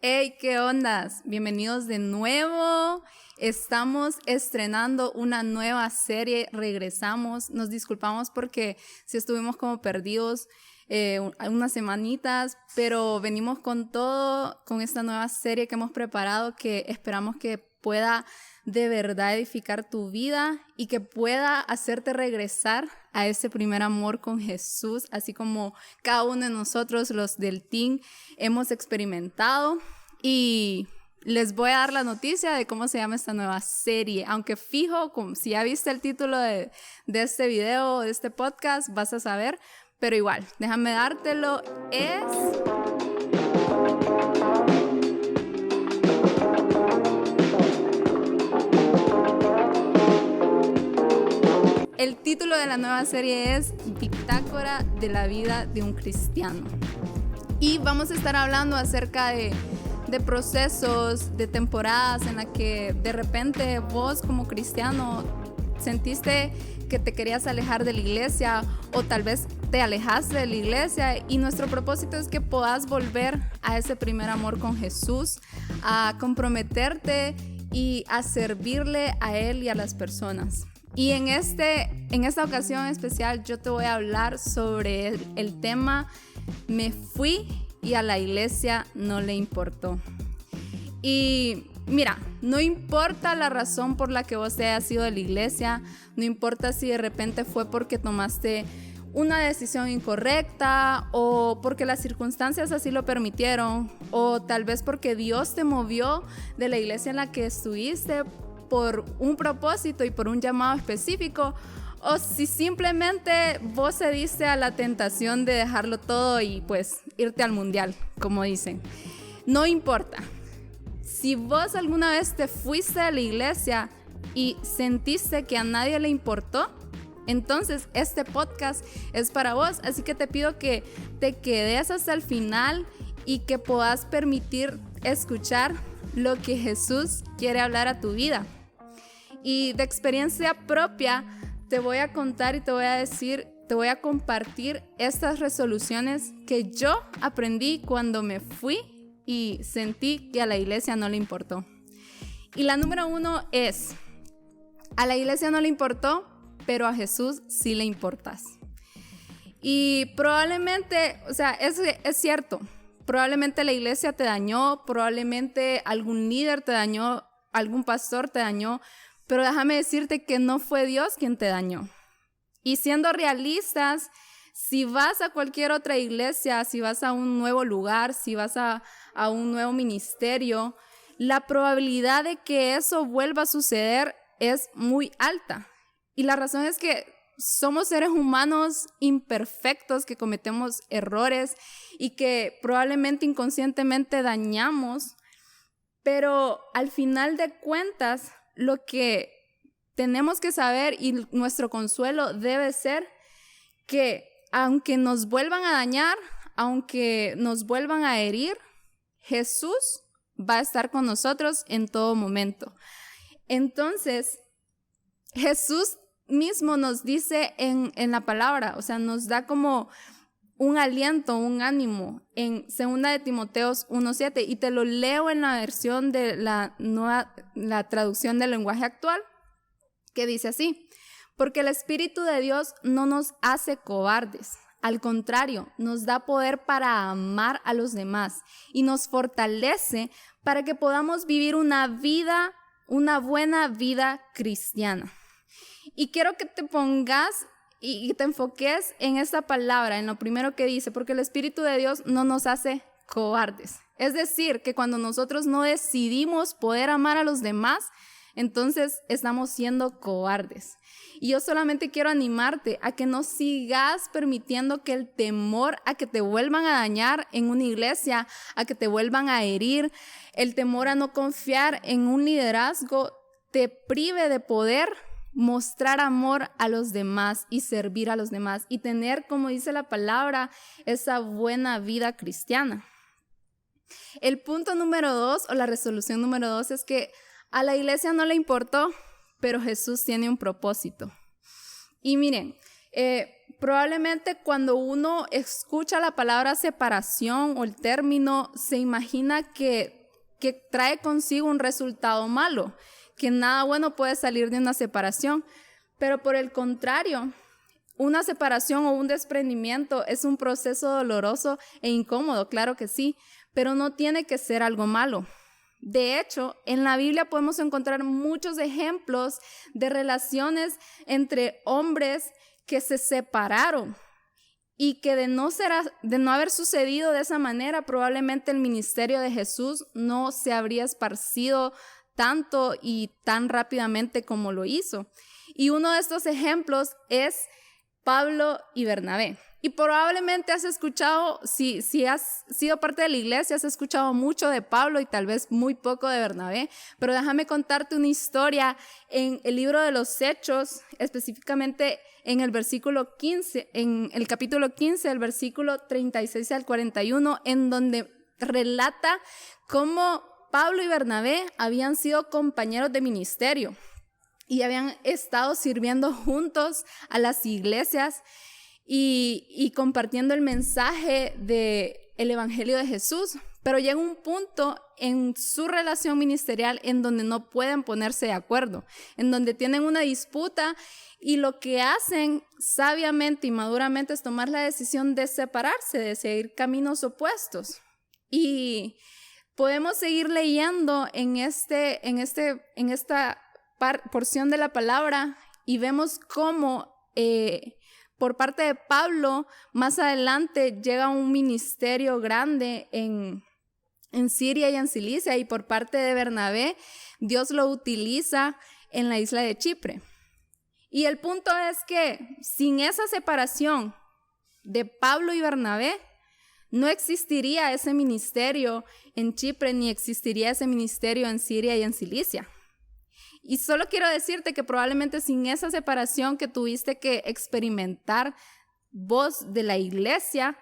Hey, ¿qué ondas? Bienvenidos de nuevo. Estamos estrenando una nueva serie, regresamos. Nos disculpamos porque sí estuvimos como perdidos unas semanitas, pero venimos con todo, con esta nueva serie que hemos preparado que esperamos que pueda de verdad edificar tu vida y que pueda hacerte regresar a ese primer amor con Jesús, así como cada uno de nosotros, los del team, hemos experimentado. Y les voy a dar la noticia de cómo se llama esta nueva serie, aunque fijo, como si ya viste el título de este video, de este podcast, vas a saber, pero igual, déjame dártelo, El título de la nueva serie es Bitácora de la vida de un cristiano. Y vamos a estar hablando acerca de procesos, de temporadas en las que de repente vos como cristiano sentiste que te querías alejar de la iglesia o tal vez te alejaste de la iglesia, y nuestro propósito es que puedas volver a ese primer amor con Jesús, a comprometerte y a servirle a Él y a las personas. Y en esta ocasión especial yo te voy a hablar sobre el tema Me fui y a la iglesia no le importó. Y mira, no importa la razón por la que vos te hayas ido de la iglesia, no importa si de repente fue porque tomaste una decisión incorrecta o porque las circunstancias así lo permitieron, o tal vez porque Dios te movió de la iglesia en la que estuviste por un propósito y por un llamado específico, o si simplemente vos cediste a la tentación de dejarlo todo y pues irte al mundial, como dicen. No importa. Si vos alguna vez te fuiste a la iglesia y sentiste que a nadie le importó, entonces este podcast es para vos. Así que te pido que te quedes hasta el final y que puedas permitir escuchar lo que Jesús quiere hablar a tu vida. Y de experiencia propia, te voy a contar y te voy a decir, te voy a compartir estas resoluciones que yo aprendí cuando me fui y sentí que a la iglesia no le importó. Y la número 1 es: a la iglesia no le importó, pero a Jesús sí le importas. Y probablemente, o sea, es cierto, probablemente la iglesia te dañó, probablemente algún líder te dañó, algún pastor te dañó, pero déjame decirte que no fue Dios quien te dañó. Y siendo realistas, si vas a cualquier otra iglesia, si vas a un nuevo lugar, si vas a un nuevo ministerio, la probabilidad de que eso vuelva a suceder es muy alta. Y la razón es que somos seres humanos imperfectos que cometemos errores y que probablemente inconscientemente dañamos, pero al final de cuentas, lo que tenemos que saber y nuestro consuelo debe ser que aunque nos vuelvan a dañar, aunque nos vuelvan a herir, Jesús va a estar con nosotros en todo momento. Entonces, Jesús mismo nos dice en la palabra, o sea, nos da como un aliento, un ánimo en 2 de Timoteos 1:7, y te lo leo en la versión de la traducción del lenguaje actual, que dice así: porque el Espíritu de Dios no nos hace cobardes, al contrario, nos da poder para amar a los demás y nos fortalece para que podamos vivir una buena vida cristiana. Y quiero que te pongas y te enfoques en esta palabra, en lo primero que dice, porque el Espíritu de Dios no nos hace cobardes. Es decir, que cuando nosotros no decidimos poder amar a los demás, entonces estamos siendo cobardes. Y yo solamente quiero animarte a que no sigas permitiendo que el temor a que te vuelvan a dañar en una iglesia, a que te vuelvan a herir, el temor a no confiar en un liderazgo, te prive de poder mostrar amor a los demás y servir a los demás y tener, como dice la palabra, esa buena vida cristiana. El punto número 2 o la resolución número 2 es que a la iglesia no le importó, pero Jesús tiene un propósito. Y miren, probablemente cuando uno escucha la palabra separación o el término, se imagina que trae consigo un resultado malo, que nada bueno puede salir de una separación. Pero por el contrario, una separación o un desprendimiento es un proceso doloroso e incómodo, claro que sí, pero no tiene que ser algo malo. De hecho, en la Biblia podemos encontrar muchos ejemplos de relaciones entre hombres que se separaron y que de no haber sucedido de esa manera, probablemente el ministerio de Jesús no se habría esparcido tanto y tan rápidamente como lo hizo. Y uno de estos ejemplos es Pablo y Bernabé. Y probablemente has escuchado, si has sido parte de la iglesia, has escuchado mucho de Pablo y tal vez muy poco de Bernabé, pero déjame contarte una historia en el libro de los Hechos, específicamente en el versículo 15, en el capítulo 15, el versículo 36 al 41, en donde relata cómo Pablo y Bernabé habían sido compañeros de ministerio y habían estado sirviendo juntos a las iglesias y compartiendo el mensaje del evangelio de Jesús, pero llega un punto en su relación ministerial en donde no pueden ponerse de acuerdo, en donde tienen una disputa y lo que hacen sabiamente y maduramente es tomar la decisión de separarse, de seguir caminos opuestos. Y podemos seguir leyendo en esta porción de la palabra y vemos cómo por parte de Pablo, más adelante llega un ministerio grande en Siria y en Cilicia, y por parte de Bernabé, Dios lo utiliza en la isla de Chipre. Y el punto es que sin esa separación de Pablo y Bernabé, no existiría ese ministerio en Chipre, ni existiría ese ministerio en Siria y en Cilicia. Y solo quiero decirte que probablemente sin esa separación que tuviste que experimentar vos de la iglesia,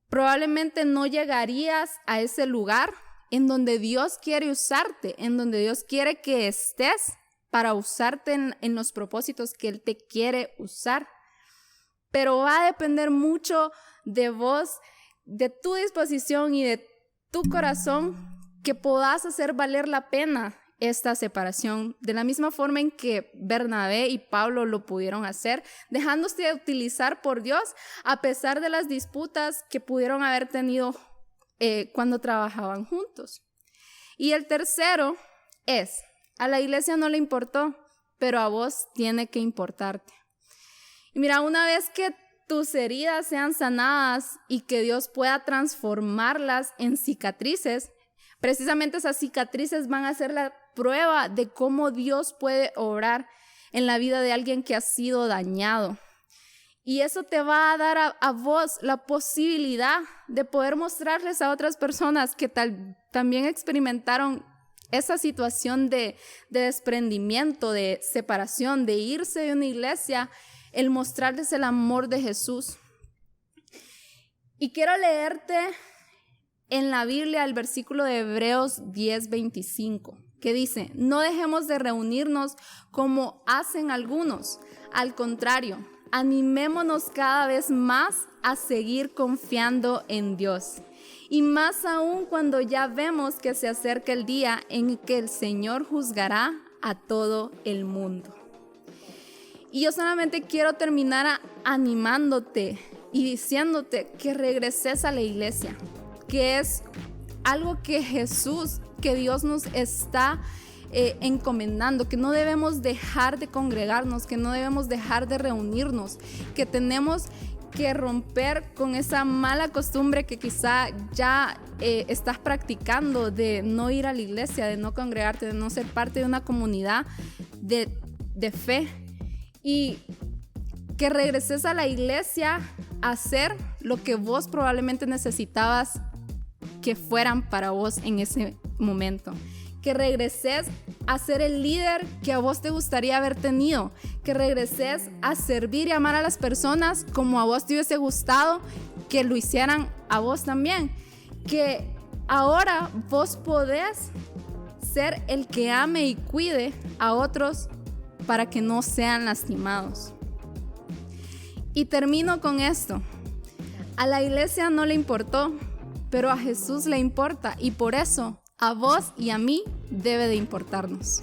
probablemente no llegarías a ese lugar en donde Dios quiere usarte, en donde Dios quiere que estés para usarte en los propósitos que Él te quiere usar. Pero va a depender mucho de vos, de tu disposición y de tu corazón, que puedas hacer valer la pena esta separación, de la misma forma en que Bernabé y Pablo lo pudieron hacer, dejándose de utilizar por Dios a pesar de las disputas que pudieron haber tenido cuando trabajaban juntos. Y el tercero es, a la iglesia no le importó, pero a vos tiene que importarte. Y mira, una vez que tus heridas sean sanadas y que Dios pueda transformarlas en cicatrices, precisamente esas cicatrices van a ser la prueba de cómo Dios puede obrar en la vida de alguien que ha sido dañado. Y eso te va a dar a vos la posibilidad de poder mostrarles a otras personas que también experimentaron esa situación de desprendimiento, de separación, de irse de una iglesia, el mostrarles el amor de Jesús. Y quiero leerte en la Biblia el versículo de Hebreos 10:25, que dice: no dejemos de reunirnos como hacen algunos, al contrario, animémonos cada vez más a seguir confiando en Dios. Y más aún cuando ya vemos que se acerca el día en que el Señor juzgará a todo el mundo. Y yo solamente quiero terminar animándote y diciéndote que regreses a la iglesia, que es algo que Dios nos está encomendando, que no debemos dejar de congregarnos, que no debemos dejar de reunirnos, que tenemos que romper con esa mala costumbre que quizá ya estás practicando de no ir a la iglesia, de no congregarte, de no ser parte de una comunidad de fe, y que regreses a la iglesia a hacer lo que vos probablemente necesitabas que fueran para vos en ese momento. Que regreses a ser el líder que a vos te gustaría haber tenido, que regreses a servir y amar a las personas como a vos te hubiese gustado que lo hicieran a vos también, que ahora vos podés ser el que ame y cuide a otros para que no sean lastimados. Y termino con esto. A la iglesia no le importó, pero a Jesús le importa y por eso a vos y a mí debe de importarnos.